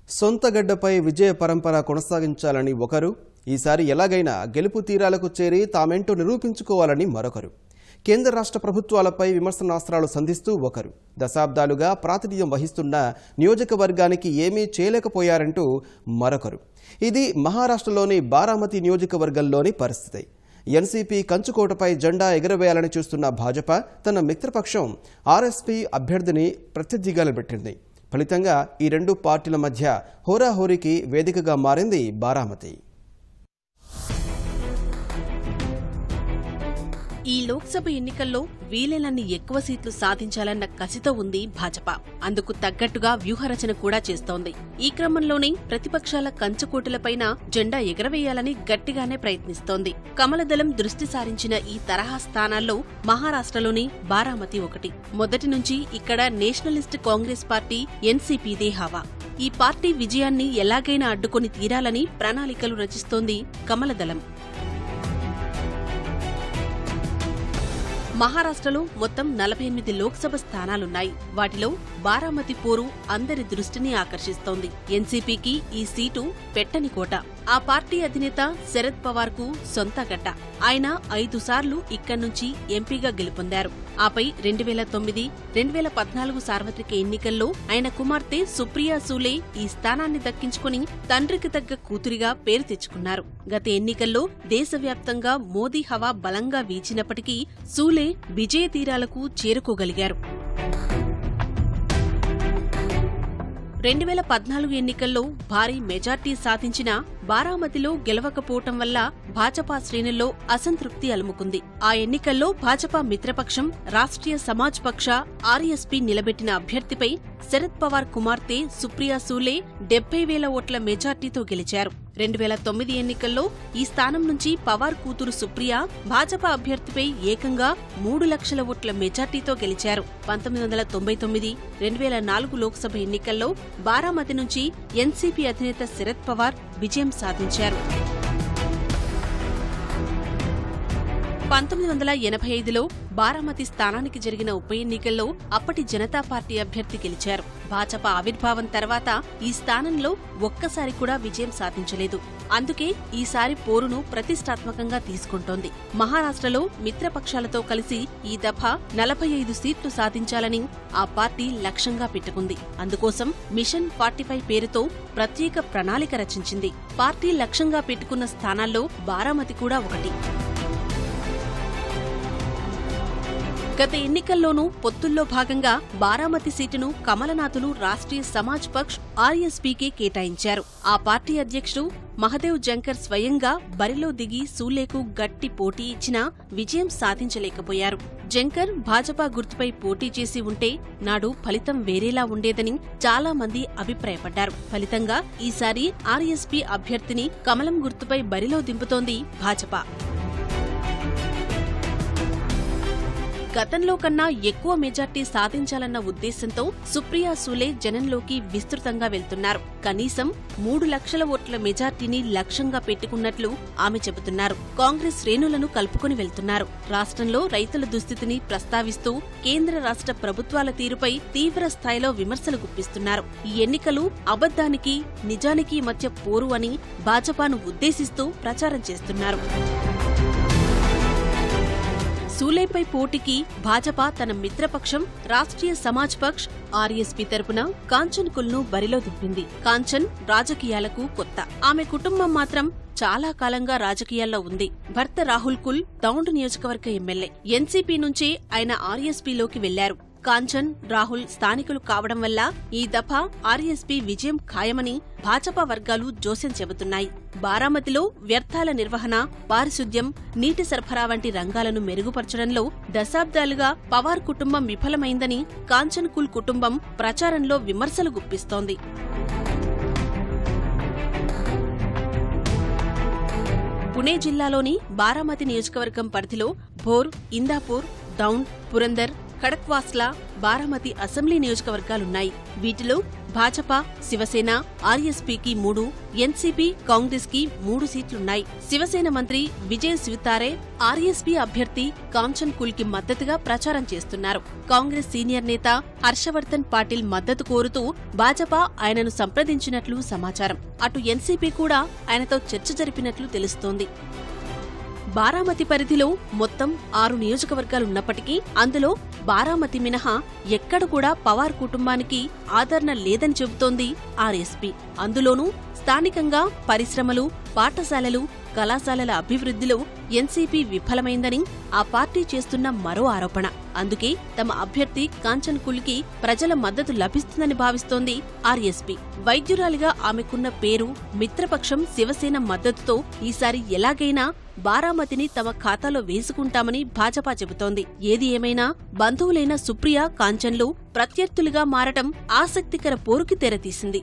సొంత గడ్డపై విజయ పరంపర కొనసాగించాలని ఒకరు, ఈసారి ఎలాగైనా గెలుపు తీరాలకు చేరి తామేంటో నిరూపించుకోవాలని మరొకరు, కేంద్ర రాష్ట్ర ప్రభుత్వాలపై విమర్శనాస్త్రాలు సంధిస్తూ ఒకరు, దశాబ్దాలుగా ప్రాతినిధ్యం వహిస్తున్న నియోజకవర్గానికి ఏమీ చేయలేకపోయారంటూ మరొకరు. ఇది మహారాష్ట్రలోని బారామతి నియోజకవర్గంలోని పరిస్థితి. ఎన్సీపీ కంచుకోటపై జెండా ఎగరవేయాలని చూస్తున్న భాజపా తన మిత్రపక్షం ఆర్ఎస్పీ అభ్యర్థిని ప్రత్యర్థిగా నిలబెట్టింది. ఫలితంగా ఈ రెండు పార్టీల మధ్య హోరాహోరీకి వేదికగా మారింది బారామతి. ఈ లోక్సభ ఎన్నికల్లో వీలైనన్ని ఎక్కువ సీట్లు సాధించాలన్న కసితో ఉంది భాజపా. అందుకు తగ్గట్టుగా వ్యూహరచన కూడా చేస్తోంది. ఈ క్రమంలోనే ప్రతిపక్షాల కంచుకోటులపైన జెండా ఎగరవేయాలని గట్టిగానే ప్రయత్నిస్తోంది. కమలదళం దృష్టి సారించిన ఈ తరహా స్థానాల్లో మహారాష్ట్రలోని బారామతి ఒకటి. మొదటి నుంచి ఇక్కడ నేషనలిస్ట్ కాంగ్రెస్ పార్టీ ఎన్సీపీదే హవా. ఈ పార్టీ విజయాన్ని ఎలాగైనా అడ్డుకొని తీరాలని ప్రణాళికలు రచిస్తోంది కమలదళం. మహారాష్ట్రలో మొత్తం 48 లోక్సభ స్థానాలున్నాయి. వాటిలో బారామతి పోరు అందరి దృష్టిని ఆకర్షిస్తోంది. ఎన్సీపీకి ఈ సీటు పెట్టని కోట. ఆ పార్టీ అధినేత శరద్ పవార్ కు సొంత గడ్డ. ఆయన 5 సార్లు ఇక్కడి నుంచి ఎంపీగా గెలుపొందారు. ఆపై 2009, 2014 సార్వత్రిక ఎన్నికల్లో ఆయన కుమార్తె సుప్రియా సూలే ఈ స్థానాన్ని దక్కించుకుని తండ్రికి తగ్గ కూతురిగా పేరు తెచ్చుకున్నారు. గత ఎన్నికల్లో దేశవ్యాప్తంగా మోదీ హవా బలంగా వీచినప్పటికీ సూలే విజయ తీరాలకు చేరుకోగలిగారు. 2014 ఎన్నికల్లో భారీ మెజార్టీ సాధించిన బారామతిలో గెలవకపోవటం వల్ల భాజపా శ్రేణుల్లో అసంతృప్తి అలుముకుంది. ఆ ఎన్నికల్లో భాజపా మిత్రపక్షం రాష్ట్రీయ సమాజ్ పక్ష ఆర్ఎస్పీ నిలబెట్టిన అభ్యర్థిపై శరద్ పవార్ కుమార్తె సుప్రియా సూలే 70,000 ఓట్ల మెజార్టీతో గెలిచారు. 2009 ఎన్నికల్లో ఈ స్థానం నుంచి పవార్ కూతురు సుప్రియా భాజపా అభ్యర్థిపై ఏకంగా 3 లక్షల ఓట్ల మెజార్టీతో గెలిచారు. 1999, 2004 లోక్సభ ఎన్నికల్లో బారామతి నుంచి ఎన్సీపీ అధినేత శరద్ పవార్ విజయం సాధించారు. 1985లో బారామతి స్థానానికి జరిగిన ఉప ఎన్నికల్లో అప్పటి జనతా పార్టీ అభ్యర్థి గెలిచారు. భాజపా ఆవిర్భావం తర్వాత ఈ స్థానంలో ఒక్కసారి కూడా విజయం సాధించలేదు. అందుకే ఈసారి పోరును ప్రతిష్టాత్మకంగా తీసుకుంటోంది. మహారాష్ట్రలో మిత్రపక్షాలతో కలిసి ఈ దఫా 45 సీట్లు సాధించాలని ఆ పార్టీ లక్ష్యంగా పెట్టుకుంది. అందుకోసం మిషన్ 45 పేరుతో ప్రత్యేక ప్రణాళిక రచించింది. పార్టీ లక్ష్యంగా పెట్టుకున్న స్థానాల్లో బారామతి కూడా ఒకటి. గత ఎన్నికల్లోనూ పొత్తుల్లో భాగంగా బారామతి సీటును కమలనాథులు రాష్ట్రీయ సమాజ్ పక్ష్ ఆర్ఎస్పీకే కేటాయించారు. ఆ పార్టీ అధ్యక్షుడు మహదేవ్ జంకర్ స్వయంగా బరిలో దిగి సూలేకు గట్టి పోటీ ఇచ్చినా విజయం సాధించలేకపోయారు. జంకర్ భాజపా గుర్తుపై పోటీ చేసి ఉంటే నాడు ఫలితం వేరేలా ఉండేదని చాలా మంది అభిప్రాయపడ్డారు. ఫలితంగా ఈసారి ఆర్ఎస్పీ అభ్యర్థిని కమలం గుర్తుపై బరిలో దింపుతోంది భాజపా. గతంలో కన్నా ఎక్కువ మెజార్టీ సాధించాలన్న ఉద్దేశంతో సుప్రియా సూలే జనంలోకి విస్తృతంగా వెళ్తున్నారు. కనీసం 3 లక్షల ఓట్ల మెజార్టీని లక్ష్యంగా పెట్టుకున్నట్లు ఆమె చెబుతున్నారు. కాంగ్రెస్ శ్రేణులను కలుపుకొని వెళ్తున్నారు. రాష్ట్రంలో రైతుల దుస్థితిని ప్రస్తావిస్తూ కేంద్ర రాష్ట్ర ప్రభుత్వాల తీరుపై తీవ్ర స్థాయిలో విమర్శలు గుప్పిస్తున్నారు. ఈ ఎన్నికలు అబద్ధానికి నిజానికి మధ్య పోరు అని భాజపాను ఉద్దేశిస్తూ ప్రచారం చేస్తున్నారు. సూలేపై పోటీకి భాజపా తన మిత్రపక్షం రాష్ట్రీయ సమాజ్ పక్ష్ ఆర్ఎస్పీ తరపున కాంచన్ కుల్ను బరిలో దింపింది. కాంచన్ రాజకీయాలకు కొత్త. ఆమె కుటుంబం మాత్రం చాలా కాలంగా రాజకీయాల్లో ఉంది. భర్త రాహుల్ కుల్ దౌండ్ నియోజకవర్గ ఎమ్మెల్యే. ఎన్సీపీ నుంచే ఆయన ఆర్ఎస్పీలోకి వెళ్లారు. కాంచన్, రాహుల్ స్థానికులు కావడం వల్ల ఈ దఫా ఆర్ఎస్పీ విజయం ఖాయమని భాజపా వర్గాలు జోస్యం చెబుతున్నాయి. బారామతిలో వ్యర్థాల నిర్వహణ, పారిశుద్ధ్యం, నీటి సరఫరా వంటి రంగాలను మెరుగుపరచడంలో దశాబ్దాలుగా పవార్ కుటుంబం విఫలమైందని కాంచన్ కుల్ కుటుంబం ప్రచారంలో విమర్శలు గుప్పిస్తోంది. పుణే జిల్లాలోని బారామతి నియోజకవర్గం పరిధిలో భోర్, ఇందాపూర్, దౌండ్, పురందర్, ఖడక్వాస్లా, బారామతి అసెంబ్లీ నియోజకవర్గాలున్నాయి. వీటిలో భాజపా, శివసేన, ఆర్ఎస్పీకి 3, ఎన్సీపీ, కాంగ్రెస్కి 3 సీట్లున్నాయి. శివసేన మంత్రి విజయ్ శివతారే ఆర్ఎస్పీ అభ్యర్థి కాంచన్ కుల్కి మద్దతుగా ప్రచారం చేస్తున్నారు. కాంగ్రెస్ సీనియర్ నేత హర్షవర్ధన్ పాటిల్ మద్దతు కోరుతూ భాజపా ఆయనను సంప్రదించినట్లు సమాచారం. అటు ఎన్సీపీ కూడా ఆయనతో చర్చ జరిపినట్లు తెలుస్తోంది. బారామతి పరిధిలో మొత్తం 6 నియోజకవర్గాలున్నప్పటికీ అందులో బారామతి మినహా ఎక్కడ కూడా పవార్ కుటుంబానికి ఆదరణ లేదని చెబుతోంది ఆర్ఎస్పీ. అందులోనూ స్థానికంగా పరిశ్రమలు, పాఠశాలలు, కళాశాలల అభివృద్ధిలో ఎన్సీపీ విఫలమైందని ఆ పార్టీ చేస్తున్న మరో ఆరోపణ. అందుకే తమ అభ్యర్థి కాంచన్ కుల్కి ప్రజల మద్దతు లభిస్తుందని భావిస్తోంది ఆర్ఎస్పీ. వైద్యురాలిగా ఆమెకున్న పేరు, మిత్రపక్షం శివసేన మద్దతుతో ఈసారి ఎలాగైనా బారామతిని తమ ఖాతాలో వేసుకుంటామని భాజపా చెబుతోంది. ఏది ఏమైనా బంధువులైన సుప్రియ, కాంచన్లు ప్రత్యర్థులుగా మారటం ఆసక్తికర పోరుకి తెరతీసింది.